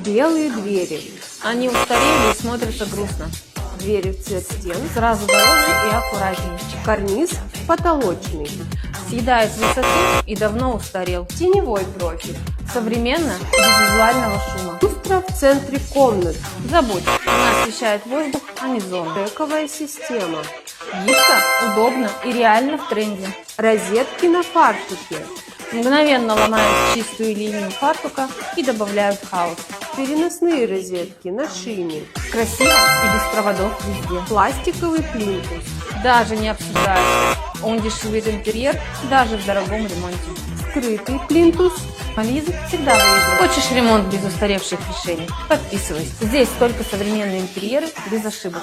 Белые двери. Они устарели и смотрятся грустно. Двери в цвет стен. Сразу дороже и аккуратнее. Карниз потолочный. Съедает высоту и давно устарел. Теневой профиль. Современно, без визуального шума. Люстра в центре комнаты. Забудь, она освещает воздух, а не зону. Трековая система. Гибко, удобно и реально в тренде. Розетки на фартуке. Мгновенно ломают чистую линию фартука и добавляют хаос. Переносные розетки на шине. Красиво и без проводов везде. Пластиковый плинтус. Даже не обсуждается. Он дешевит интерьер даже в дорогом ремонте. Скрытый плинтус. Лиза всегда выигрывает. Хочешь ремонт без устаревших решений? Подписывайся. Здесь только современные интерьеры без ошибок.